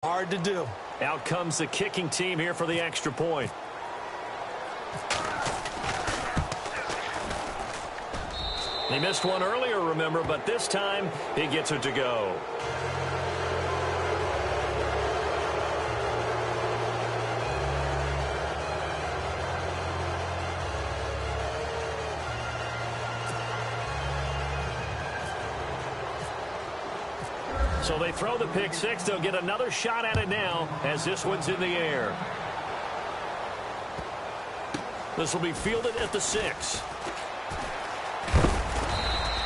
Hard to do. Out comes the kicking team here for the extra point. He missed one earlier, remember, but this time he gets it to go. So they throw the pick six. They'll get another shot at it now as this one's in the air. This will be fielded at the 6.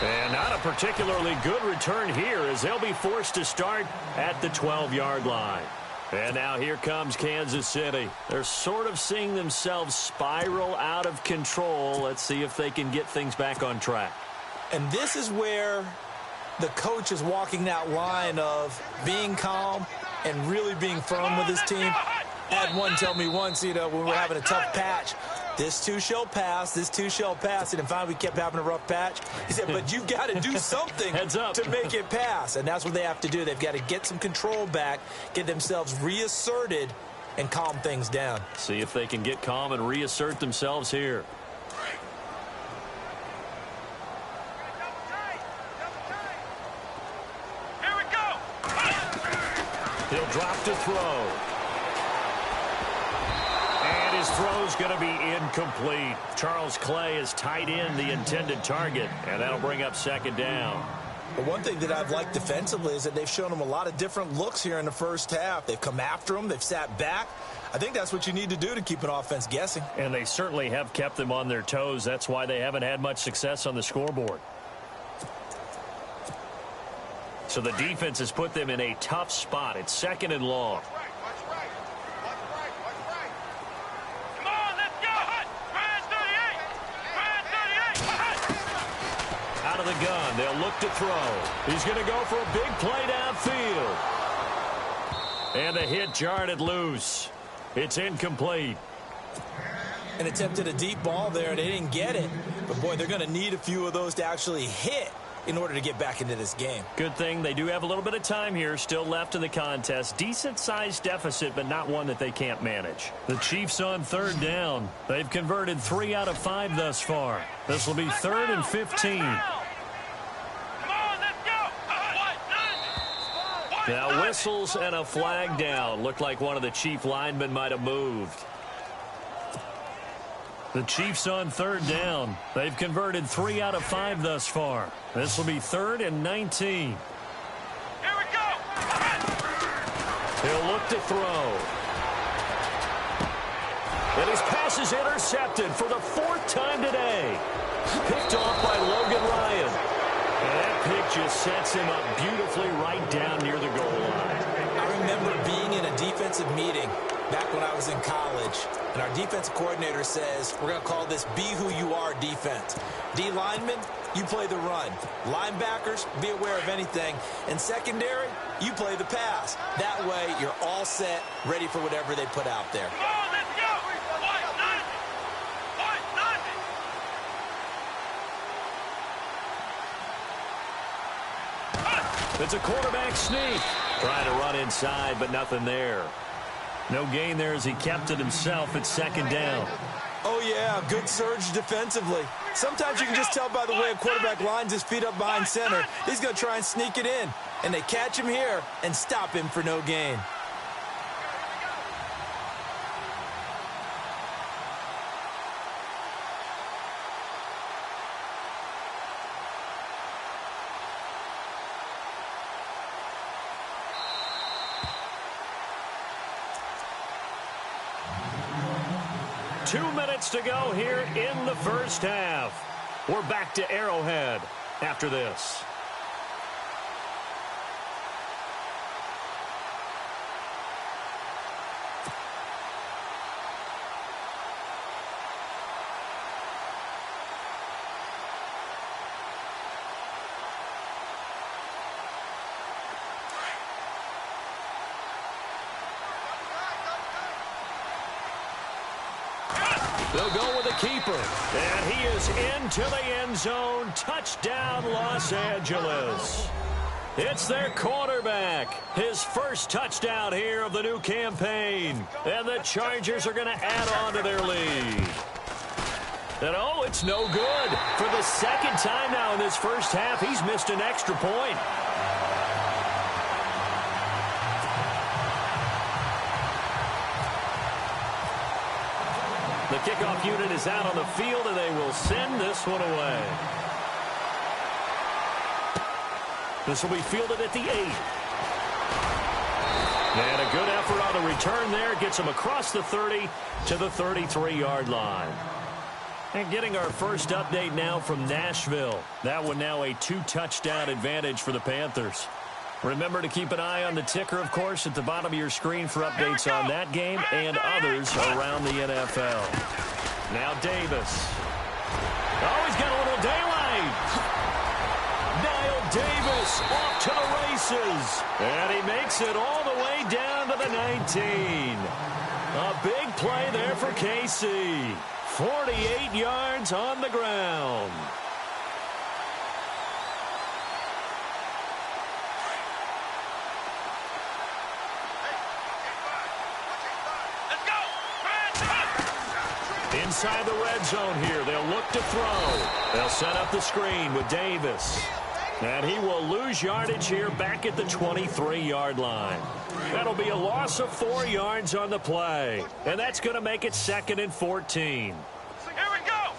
And not a particularly good return here as they'll be forced to start at the 12-yard line. And now here comes Kansas City. They're sort of seeing themselves spiral out of control. Let's see if they can get things back on track. And this is where the coach is walking that line of being calm and really being firm with his team. I had one tell me once, when we were having a tough patch, this too shall pass, this too shall pass. And finally we kept having a rough patch. He said, but you've got to do something to make it pass. And that's what they have to do. They've got to get some control back, get themselves reasserted, and calm things down. See if they can get calm and reassert themselves here. He'll drop to throw. And his throw's going to be incomplete. Charles Clay is tight in the intended target, and that'll bring up second down. But one thing that I've liked defensively is that they've shown them a lot of different looks here in the first half. They've come after them. They've sat back. I think that's what you need to do to keep an offense guessing. And they certainly have kept them on their toes. That's why they haven't had much success on the scoreboard. So the defense has put them in a tough spot. It's second and long. Come on, let's go. Brand 38. Out of the gun. They'll look to throw. He's going to go for a big play downfield. And the hit jarred it loose. It's incomplete. And attempted a deep ball there. They didn't get it. But, boy, they're going to need a few of those to actually hit in order to get back into this game. Good thing they do have a little bit of time here still left in the contest. Decent-sized deficit, but not one that they can't manage. The Chiefs on third down. They've converted 3 out of 5 thus far. This will be 3rd and 15. Now whistles and a flag down. Looked like one of the Chief linemen might have moved. The Chiefs on third down. They've converted 3 out of 5 thus far. This will be 3rd and 19. Here we go. He'll look to throw. And his pass is intercepted for the 4th time today. Picked off by Logan Ryan. And that pick just sets him up beautifully right down near the goal line. I remember being in a defensive meeting back when I was in college, and our defensive coordinator says, we're going to call this Be Who You Are defense. D linemen, you play the run. Linebackers, be aware of anything. And secondary, you play the pass. That way, you're all set, ready for whatever they put out there. Come on, let's go. It's a quarterback sneak. Trying to run inside, but nothing there. No gain there as he kept it himself at second down. Oh, yeah, good surge defensively. Sometimes you can just tell by the way a quarterback lines his feet up behind center. He's going to try and sneak it in. And they catch him here and stop him for no gain. Two minutes to go here in the first half. We're back to Arrowhead after this. They'll go with a keeper. And he is into the end zone. Touchdown, Los Angeles. It's their quarterback. His first touchdown here of the new campaign. And the Chargers are going to add on to their lead. And oh, it's no good. For the second time now in this first half, he's missed an extra point. The kickoff unit is out on the field, and they will send this one away. This will be fielded at the 8. And a good effort on the return there. Gets him across the 30 to the 33-yard line. And getting our first update now from Nashville. That one now a 2-touchdown advantage for the Panthers. Remember to keep an eye on the ticker, of course, at the bottom of your screen for updates on that game and others around the NFL. Now Davis. Oh, he's got a little daylight. Niall Davis off to the races. And he makes it all the way down to the 19. A big play there for KC. 48 yards on the ground. Inside the red zone here. They'll look to throw. They'll set up the screen with Davis. And he will lose yardage here back at the 23-yard line. That'll be a loss of 4 yards on the play. And that's going to make it 2nd and 14. Here we go.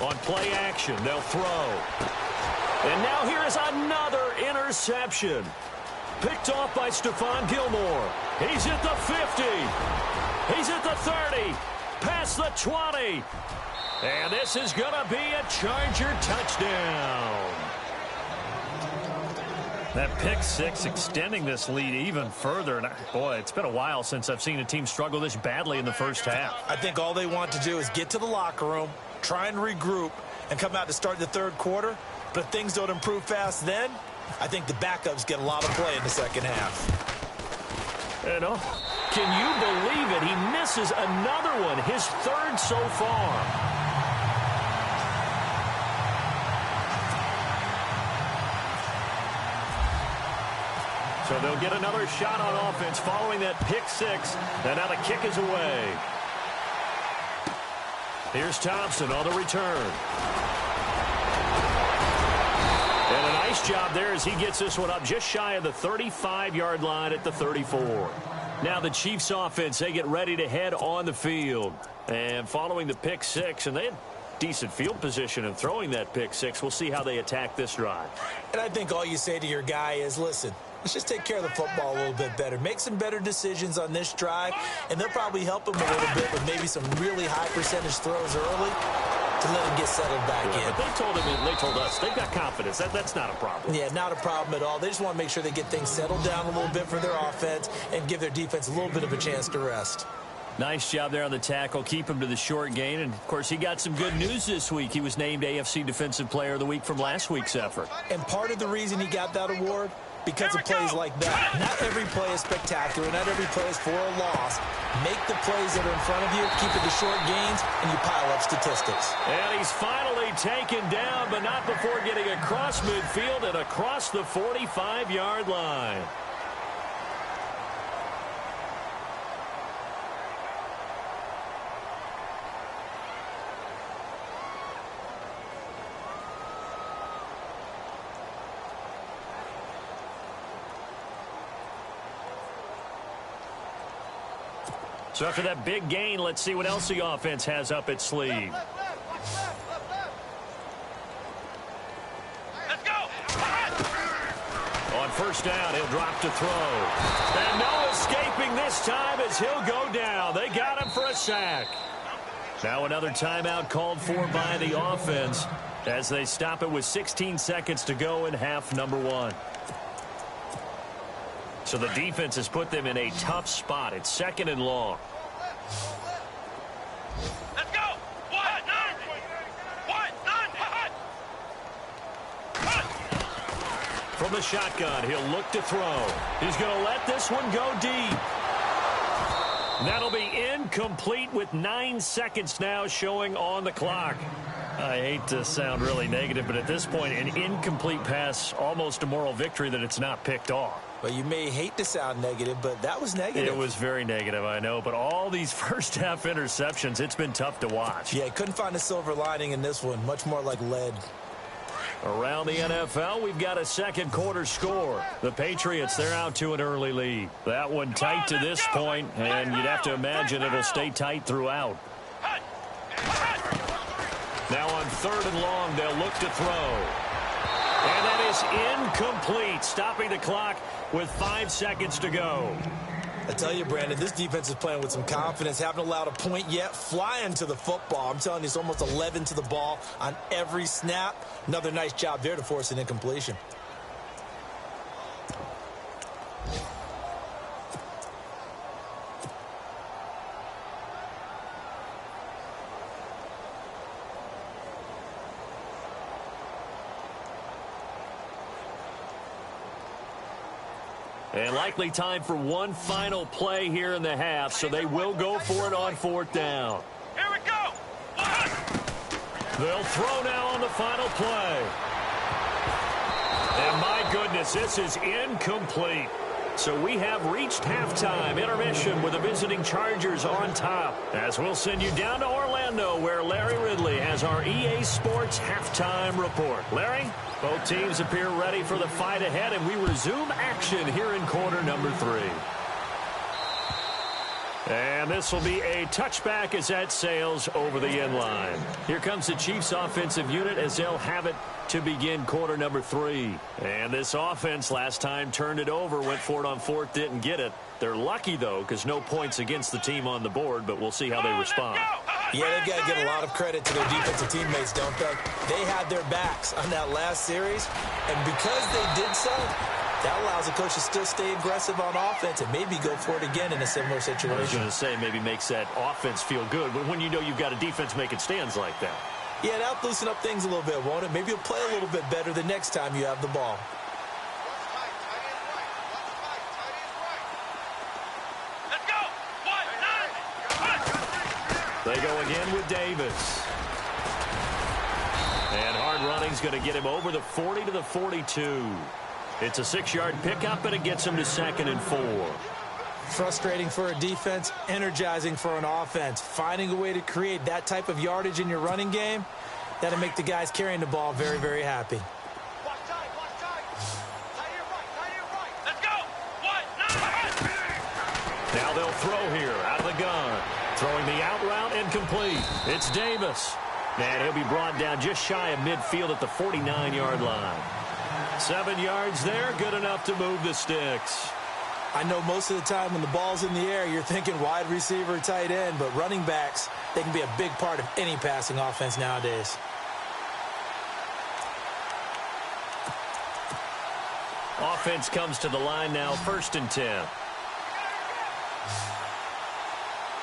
On play action, they'll throw. And now here is another interception. Picked off by Stephon Gilmore. He's at the 50. He's at the 30, past the 20. And this is going to be a Charger touchdown. That pick six extending this lead even further. And boy, it's been a while since I've seen a team struggle this badly in the first half. I think all they want to do is get to the locker room, try and regroup, and come out to start the third quarter. But if things don't improve fast then, I think the backups get a lot of play in the second half. And oh, can you believe it? He misses another one, his third so far. So they'll get another shot on offense following that pick six. And now the kick is away. Here's Thompson on the return. And a nice job there as he gets this one up just shy of the 35-yard line at the 34. Now the Chiefs offense, they get ready to head on the field. And following the pick six, and they had decent field position in throwing that pick six. We'll see how they attack this drive. And I think all you say to your guy is, listen, let's just take care of the football a little bit better. Make some better decisions on this drive, and they'll probably help him a little bit with maybe some really high percentage throws early to let him get settled back in. But they told him, and they told us, they've got confidence. That's not a problem. Yeah, not a problem at all. They just want to make sure they get things settled down a little bit for their offense and give their defense a little bit of a chance to rest. Nice job there on the tackle. Keep him to the short gain. And, of course, he got some good news this week. He was named AFC Defensive Player of the Week from last week's effort. And part of the reason he got that award, because of plays like that. Not every play is spectacular. Not every play is for a loss. Make the plays that are in front of you, keep it to short gains, and you pile up statistics. And he's finally taken down, but not before getting across midfield and across the 45-yard line. So after that big gain, let's see what else the offense has up its sleeve. Let's go. On first down, he'll drop to throw. And no escaping this time as he'll go down. They got him for a sack. Now another timeout called for by the offense as they stop it with 16 seconds to go in half number one. So the defense has put them in a tough spot. It's 2nd and long. Let's go. What? From the shotgun, he'll look to throw. He's going to let this one go deep. That'll be incomplete with 9 seconds now showing on the clock. I hate to sound really negative, but at this point, an incomplete pass, almost a moral victory that it's not picked off. Well, you may hate to sound negative, but that was negative. It was very negative, I know. But all these first-half interceptions, it's been tough to watch. Yeah, couldn't find a silver lining in this one. Much more like lead. Around the NFL, we've got a second quarter score. The Patriots, they're out to an early lead. That one tight to this point, and you'd have to imagine it'll stay tight throughout. Now on 3rd and long, they'll look to throw. And that is incomplete, stopping the clock with 5 seconds to go. I tell you, Brandon, this defense is playing with some confidence. Haven't allowed a point yet. Flying to the football. I'm telling you, it's almost 11 to the ball on every snap. Another nice job there to force an incompletion. And likely time for one final play here in the half, so they will go for it on 4th down. Here we go. They'll throw now on the final play. And my goodness, this is incomplete. So we have reached halftime intermission with the visiting Chargers on top. As we'll send you down to Orlando, where Larry Ridley has our EA Sports halftime report. Larry, both teams appear ready for the fight ahead, and we resume action here in quarter number 3. And this will be a touchback as that sails over the end line. Here comes the Chiefs offensive unit as they'll have it to begin quarter number 3. And this offense last time turned it over, went for it on 4th, didn't get it. They're lucky, though, because no points against the team on the board, but we'll see how they respond. Yeah, they've got to give a lot of credit to their defensive teammates, don't they? They had their backs on that last series, and because they did so, that allows the coach to still stay aggressive on offense and maybe go for it again in a similar situation. I was going to say maybe makes that offense feel good, but when you know you've got a defense making stands like that. Yeah, that'll loosen up things a little bit, won't it? Maybe you'll play a little bit better the next time you have the ball. Let's go. 1-9. They go again with Davis. And hard running's going to get him over the 40 to the 42. It's a 6-yard pickup, and it gets him to 2nd and 4. Frustrating for a defense, energizing for an offense. Finding a way to create that type of yardage in your running game, that'll make the guys carrying the ball very, very happy. Watch time. Tight here right. Let's go. 1-9. Now they'll throw here out of the gun. Throwing the out route incomplete. It's Davis. And he'll be brought down just shy of midfield at the 49-yard line. 7 yards there, good enough to move the sticks. I know most of the time when the ball's in the air, you're thinking wide receiver, tight end, but running backs, they can be a big part of any passing offense nowadays. Offense comes to the line now, 1st and 10.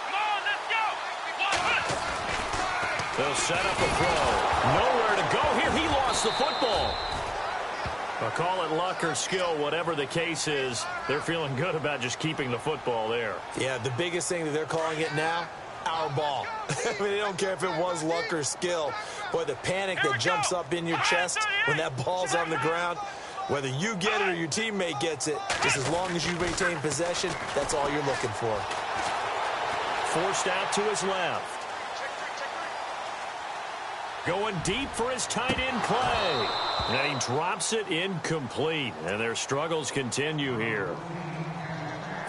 Come on, let's go. They'll set up a throw. Nowhere to go here. He lost the football. I'll call it luck or skill, whatever the case is. They're feeling good about just keeping the football there. Yeah, the biggest thing that they're calling it now, our ball. I mean, they don't care if it was luck or skill. Boy, the panic that jumps up in your chest when that ball's on the ground, whether you get it or your teammate gets it, just as long as you maintain possession, that's all you're looking for. Forced out to his left. Going deep for his tight end play. And he drops it incomplete. And their struggles continue here.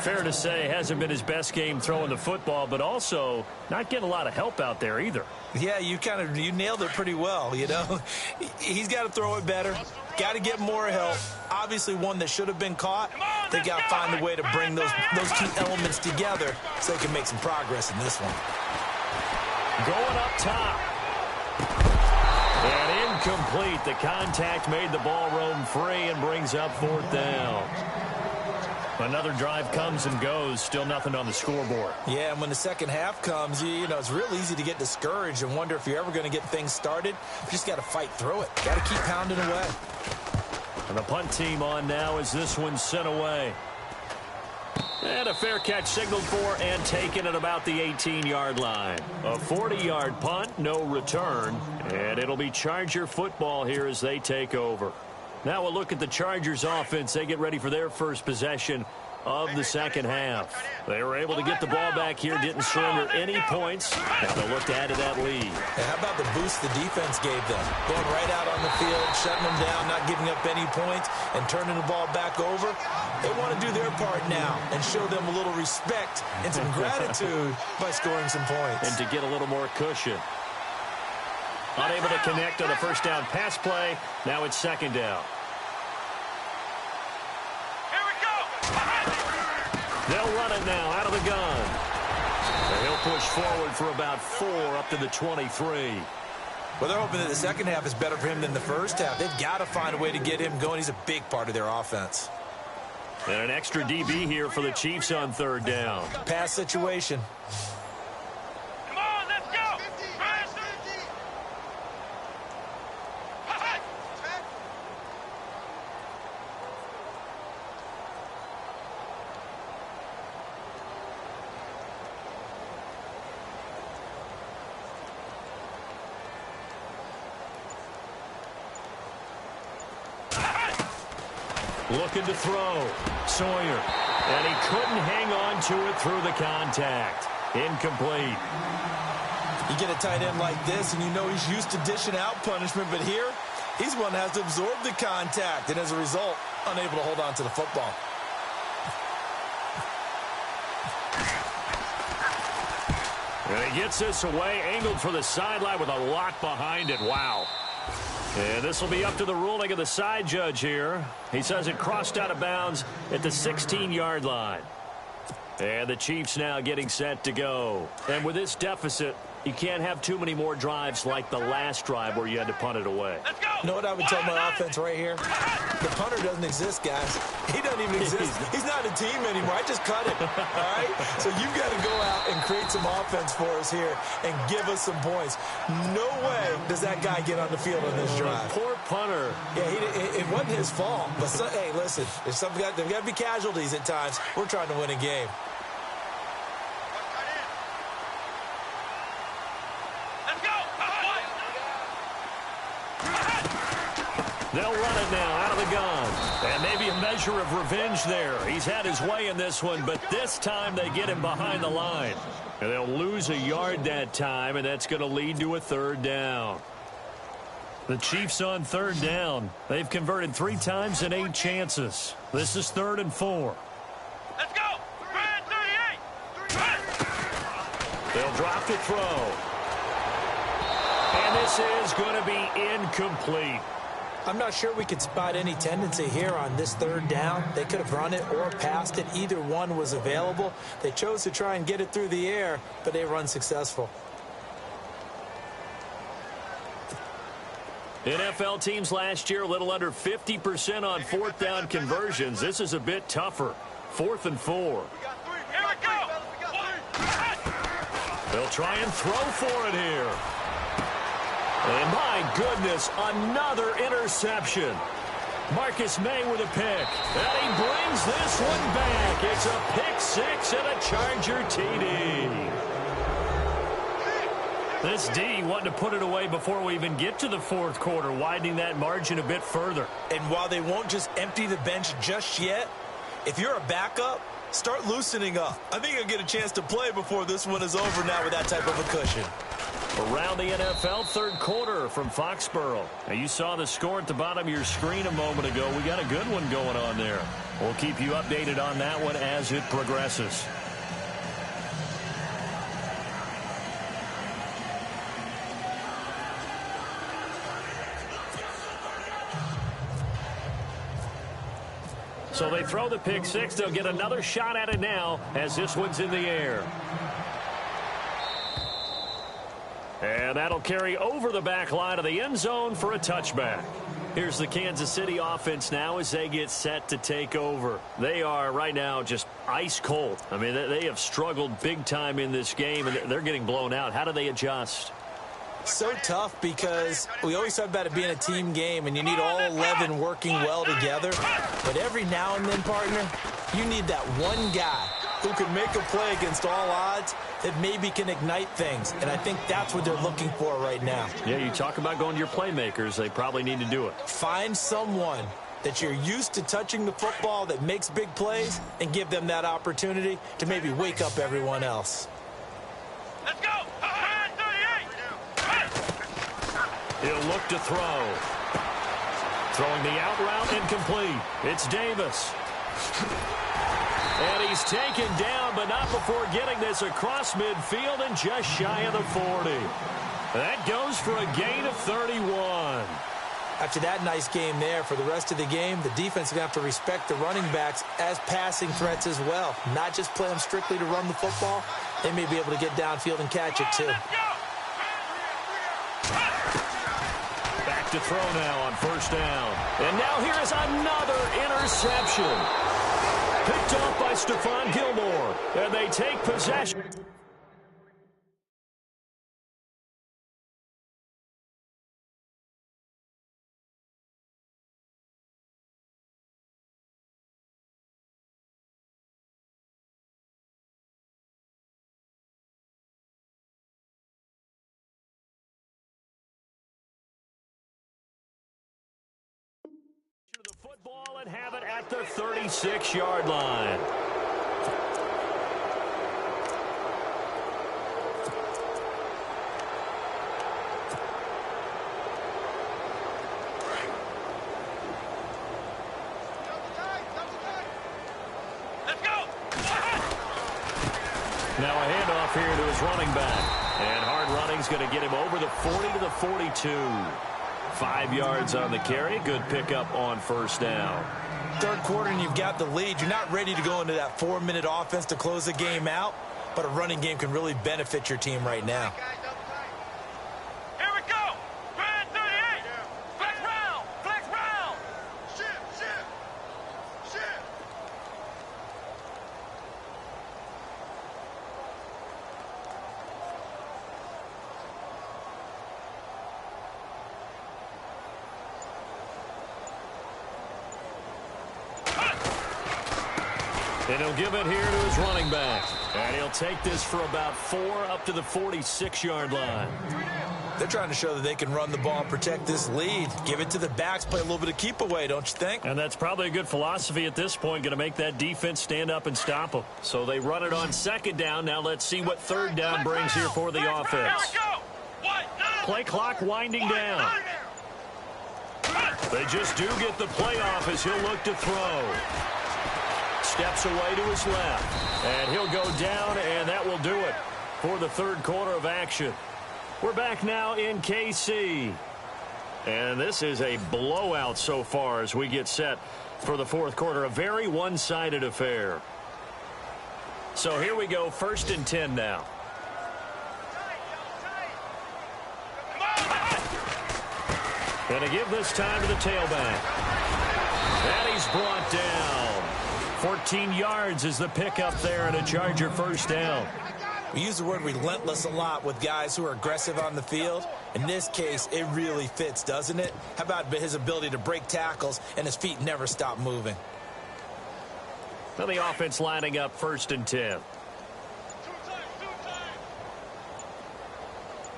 Fair to say, hasn't been his best game throwing the football, but also not getting a lot of help out there either. Yeah, you nailed it pretty well, you know. He's got to throw it better. Got to get more help. Obviously one that should have been caught. They got to find a way to bring those two elements together so they can make some progress in this one. Going up top. And incomplete. The contact made the ball roam free and brings up 4th down. Another drive comes and goes. Still nothing on the scoreboard. Yeah, and when the second half comes, you know, it's real easy to get discouraged and wonder if you're ever going to get things started. You just got to fight through it. Got to keep pounding away. And the punt team on now as this one's sent away. And And a fair catch signaled for and taken at about the 18-yard line. A 40-yard punt, no return. And it'll be Charger football here as they take over. Now we'll look at the Chargers offense. They get ready for their first possession of the second half. They were able to get the ball back here, didn't surrender any points. Now they'll look to add to that lead. And how about the boost the defense gave them? Going right out on the field, shutting them down, not giving up any points, and turning the ball back over. They want to do their part now and show them a little respect and some gratitude by scoring some points. And to get a little more cushion. Unable to connect on the first down pass play. Now it's second down. They'll run it now out of the gun. And he'll push forward for about 4 up to the 23. Well, they're hoping that the second half is better for him than the first half. They've got to find a way to get him going. He's a big part of their offense. And an extra DB here for the Chiefs on third down. Pass situation. Come on, let's go. Looking to throw. Sawyer. And he couldn't hang on to it through the contact. Incomplete. You get a tight end like this, and you know he's used to dishing out punishment, but here, he's one that has to absorb the contact, and as a result, unable to hold on to the football. And he gets this away, angled for the sideline with a lock behind it. Wow. And this will be up to the ruling of the side judge here. He says it crossed out of bounds at the 16-yard line. And the Chiefs now getting set to go. And with this deficit, you can't have too many more drives like the last drive where you had to punt it away. Let's go. You know what I would tell my offense right here? The punter doesn't exist, guys. He doesn't even exist. He's not a team anymore. I just cut him, all right? So you've got to go out and create some offense for us here and give us some points. No way does that guy get on the field on this drive. Poor punter. Yeah, it wasn't his fault. But, hey, listen, there's got to be casualties at times. We're trying to win a game. They'll run it now out of the gun. And maybe a measure of revenge there. He's had his way in this one, but this time they get him behind the line. And they'll lose a yard that time, and that's going to lead to a third down. The Chiefs on third down. They've converted 3 times in 8 chances. This is 3rd and 4. Let's go. Red 38. They'll drop to throw. And this is going to be incomplete. I'm not sure we could spot any tendency here on this third down. They could have run it or passed it. Either one was available. They chose to try and get it through the air, but they were unsuccessful. NFL teams last year a little under 50% on 4th down conversions. This is a bit tougher. 4th and 4. Here we go. They'll try and throw for it here. And my goodness, another interception. Marcus May with a pick. And he brings this one back. It's a pick 6 and a Charger TD. This D wanting to put it away before we even get to the 4th quarter, widening that margin a bit further. And while they won't just empty the bench just yet, if you're a backup, start loosening up. I think you'll get a chance to play before this one is over now with that type of a cushion. Around the NFL 3rd quarter from Foxborough. Now you saw the score at the bottom of your screen a moment ago. We got a good one going on there. We'll keep you updated on that one as it progresses. So they throw the pick 6. They'll get another shot at it now as this one's in the air. And that'll carry over the back line of the end zone for a touchback. Here's the Kansas City offense now as they get set to take over. They are right now just ice cold. I mean, they have struggled big time in this game, and they're getting blown out. How do they adjust? So tough because we always talk about it being a team game, and you need all 11 working well together. But every now and then, partner, you need that one guy who can make a play against all odds that maybe can ignite things. And I think that's what they're looking for right now. Yeah, you talk about going to your playmakers. They probably need to do it. Find someone that you're used to touching the football that makes big plays and give them that opportunity to maybe wake up everyone else. Let's go. 38. He'll look to throw. Throwing the out route incomplete. It's Davis. And he's taken down, but not before getting this across midfield and just shy of the 40. That goes for a gain of 31. After that nice game there, for the rest of the game, the defense is going to have to respect the running backs as passing threats as well. Not just play them strictly to run the football. They may be able to get downfield and catch it too. Back to throw now on first down. And now here is another interception. Picked off by Stephon Gilmore. And they take possession. The football and have it at the 36-yard line. Let's go. Now a handoff here to his running back. And hard running's going to get him over the 40 to the 42. 5 yards on the carry. Good pickup on first down. Third quarter and you've got the lead. You're not ready to go into that 4-minute offense to close the game out, but a running game can really benefit your team right now. Here we go. 38. Flex round. Flex round. Shift. And he'll give it here to his running back. And he'll take this for about 4 up to the 46-yard line. They're trying to show that they can run the ball and protect this lead. Give it to the backs, play a little bit of keep away, don't you think? And that's probably a good philosophy at this point, going to make that defense stand up and stop them. So they run it on second down. Now let's see what third down brings here for the offense. Here we go. Play clock winding down. They just do get the play off as he'll look to throw. Steps away to his left. And he'll go down, and that will do it for the third quarter of action. We're back now in KC. And this is a blowout so far as we get set for the fourth quarter. A very one-sided affair. So here we go, 1st and 10 now. Going to give this time to the tailback. And he's brought down. 14 yards is the pickup there and a Charger first down. We use the word relentless a lot with guys who are aggressive on the field. In this case, it really fits, doesn't it? How about his ability to break tackles and his feet never stop moving? Now the offense lining up 1st and 10.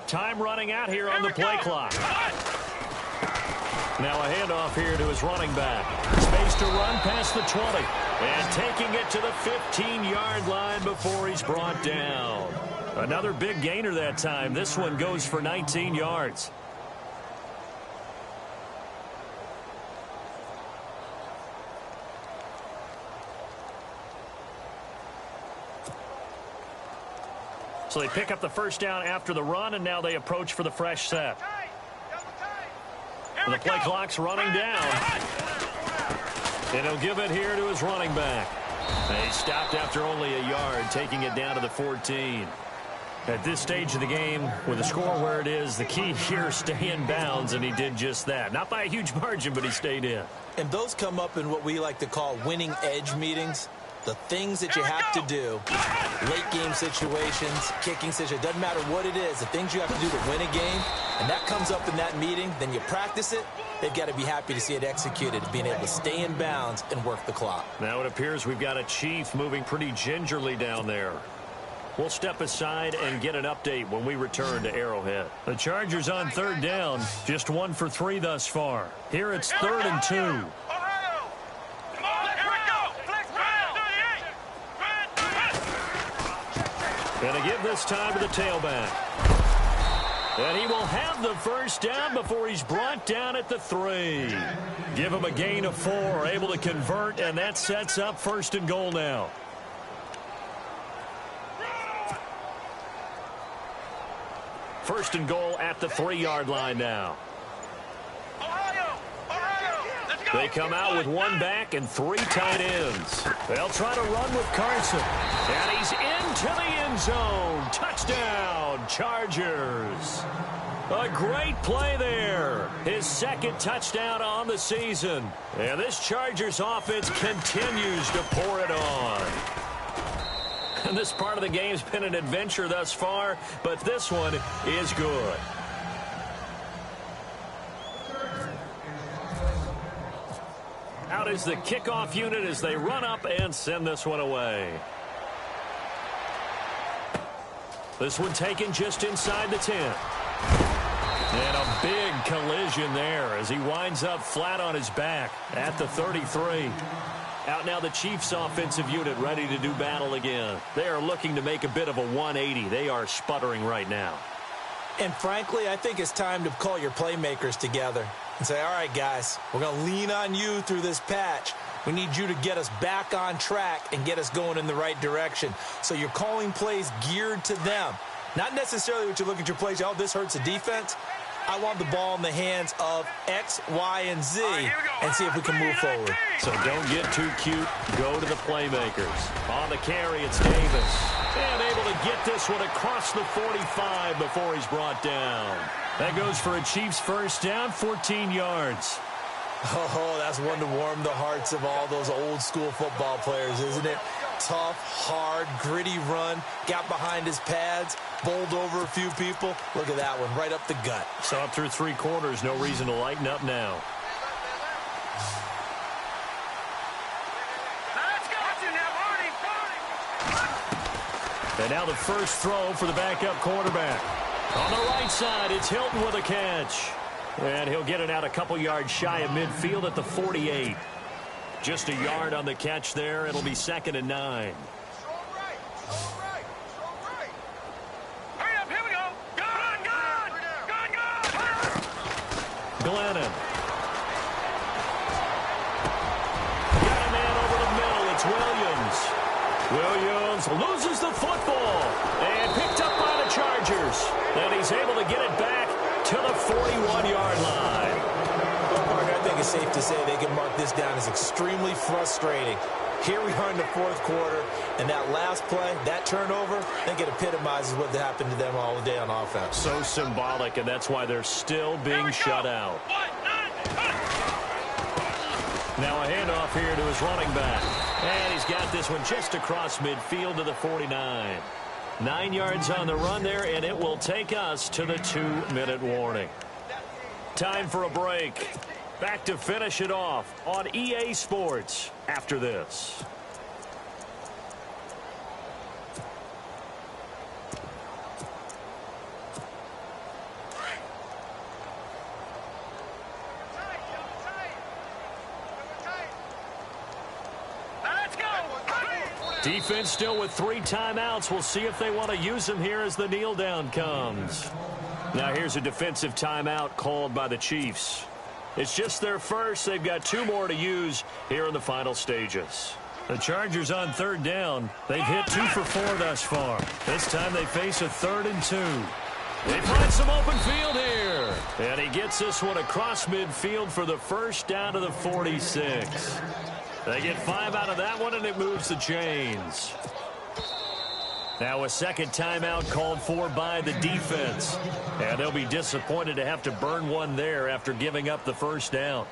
Time running out here on the play clock. Now a handoff here to his running back. Space to run past the 20. And taking it to the 15-yard line before he's brought down. Another big gainer that time. This one goes for 19 yards. So they pick up the first down after the run, and now they approach for the fresh set. And the play clock's running down. And he'll give it here to his running back. And he stopped after only a yard, taking it down to the 14. At this stage of the game, with the score where it is, the key here, stay in bounds, and he did just that. Not by a huge margin, but he stayed in. And those come up in what we like to call winning edge meetings. the things that you have to do, late game situations, kicking situations, doesn't matter what it is, the things you have to do to win a game, and that comes up in that meeting, then you practice it, they've got to be happy to see it executed, being able to stay in bounds and work the clock. Now it appears we've got a Chief moving pretty gingerly down there. We'll step aside and get an update when we return to Arrowhead. The Chargers on third down, just 1 for 3 thus far. Here it's 3rd and 2. Going to give this time to the tailback. And he will have the first down before he's brought down at the 3. Give him a gain of 4, able to convert, and that sets up 1st and goal now. First and goal at the 3-yard line now. They come out with 1 back and 3 tight ends. They'll try to run with Carson. And he's into the end zone. Touchdown, Chargers. A great play there. His 2nd touchdown on the season. And this Chargers offense continues to pour it on. And this part of the game's been an adventure thus far, but this one is good. Out is the kickoff unit as they run up and send this one away. This one taken just inside the 10. And a big collision there as he winds up flat on his back at the 33. Out now the Chiefs offensive unit ready to do battle again. They are looking to make a bit of a 180. They are sputtering right now. And frankly, I think it's time to call your playmakers together and say, all right, guys, we're going to lean on you through this patch. We need you to get us back on track and get us going in the right direction. So you're calling plays geared to them. Not necessarily what you look at your plays, oh, this hurts the defense. I want the ball in the hands of X, Y, and Z and see if we can move forward. So don't get too cute. Go to the playmakers. On the carry, it's Davis. And able to get this one across the 45 before he's brought down. That goes for a Chiefs first down, 14 yards. Oh, that's one to warm the hearts of all those old school football players, isn't it? Tough, hard, gritty run, got behind his pads, bowled over a few people. Look at that one, right up the gut. So up through 3 quarters, no reason to lighten up now. And now the first throw for the backup quarterback. On the right side, it's Hilton with a catch. And he'll get it out a couple yards shy of midfield at the 48. Just a yard on the catch there. It'll be 2nd and 9. Hurry up, here we go. Gun. Glennon. Got a man over the middle. It's Williams. Williams loses the football and picked up by the Chargers. And he's able to get it back to the 41-yard line. Well, Mark, I think it's safe to say they can mark this down as extremely frustrating. Here we are in the 4th quarter, and that last play, that turnover, I think it epitomizes what happened to them all day on offense. So symbolic, and that's why they're still being shut out. Now a handoff here to his running back. And he's got this one just across midfield to the 49. 9 yards on the run there, and it will take us to the 2-minute warning. Time for a break. Back to finish it off on EA Sports after this. Defense still with 3 timeouts. We'll see if they want to use them here as the kneel down comes. Now here's a defensive timeout called by the Chiefs. It's just their first. They've got 2 more to use here in the final stages. The Chargers on 3rd down. They've hit 2 for 4 thus far. This time they face a 3rd and 2. They find some open field here. And he gets this one across midfield for the first down to the 46. They get 5 out of that one, and it moves the chains. Now a second timeout called for by the defense. And they'll be disappointed to have to burn one there after giving up the first down.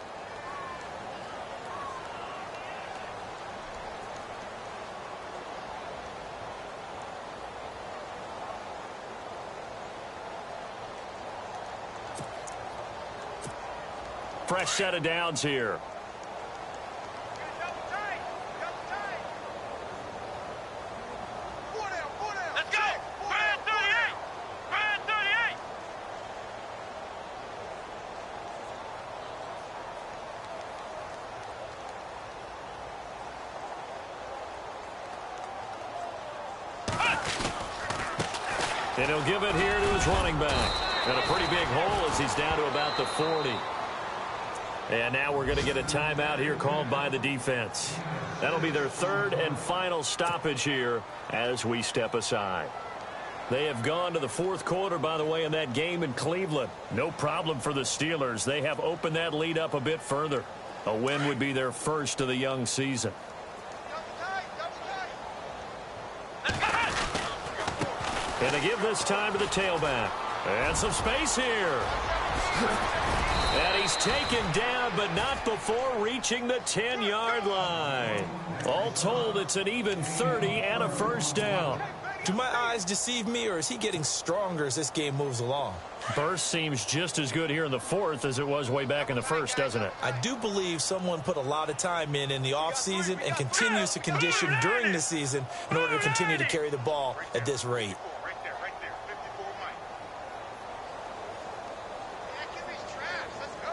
Fresh set of downs here. Let's go. Brand 38. Brand 38. And he'll give it here to his running back. And a pretty big hole as he's down to about the 40. And now we're going to get a timeout here called by the defense. That'll be their third and final stoppage here as we step aside. They have gone to the fourth quarter, by the way, in that game in Cleveland. No problem for the Steelers. They have opened that lead up a bit further. A win would be their first of the young season. And they give this time to the tailback. And some space here. And he's taken down, but not before reaching the 10-yard line. All told, it's an even 30 and a first down. Do my eyes deceive me, or is he getting stronger as this game moves along? Burst seems just as good here in the fourth as it was way back in the first, doesn't it? I do believe someone put a lot of time in the offseason and continues to condition during the season in order to continue to carry the ball at this rate. Right there. 54 Mike. Yeah, give me trash. Let's go.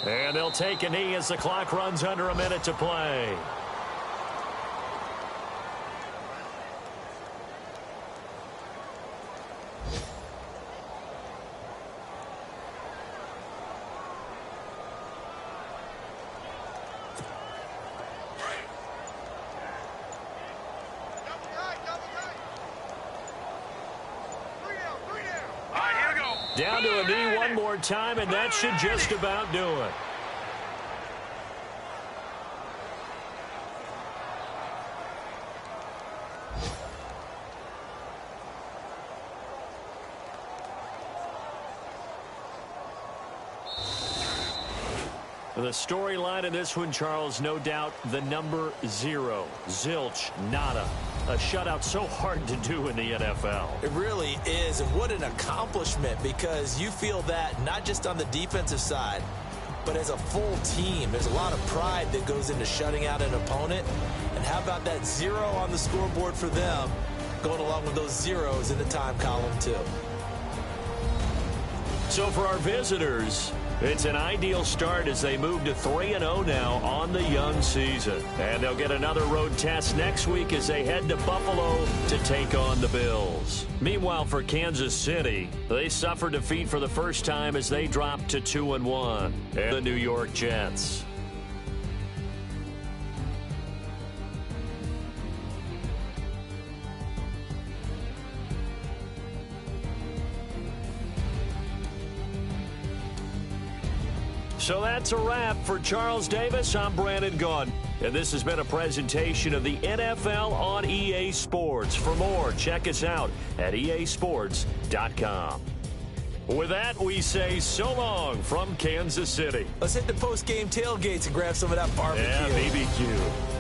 And they'll take a knee as the clock runs under a minute to play. Down to a knee one more time, and that should just about do it. The storyline in this one, Charles, no doubt the number 0. Zilch, nada. A shutout so hard to do in the NFL. It really is, and what an accomplishment, because you feel that not just on the defensive side, but as a full team. There's a lot of pride that goes into shutting out an opponent. And how about that 0 on the scoreboard for them, going along with those zeros in the time column too. So for our visitors, it's an ideal start as they move to 3-0 now on the young season. And they'll get another road test next week as they head to Buffalo to take on the Bills. Meanwhile, for Kansas City, they suffered defeat for the first time as they dropped to 2-1. And the New York Jets. So that's a wrap. For Charles Davis, I'm Brandon Gaudin. And this has been a presentation of the NFL on EA Sports. For more, check us out at easports.com. With that, we say so long from Kansas City. Let's hit the post-game tailgates and grab some of that barbecue. Yeah, BBQ.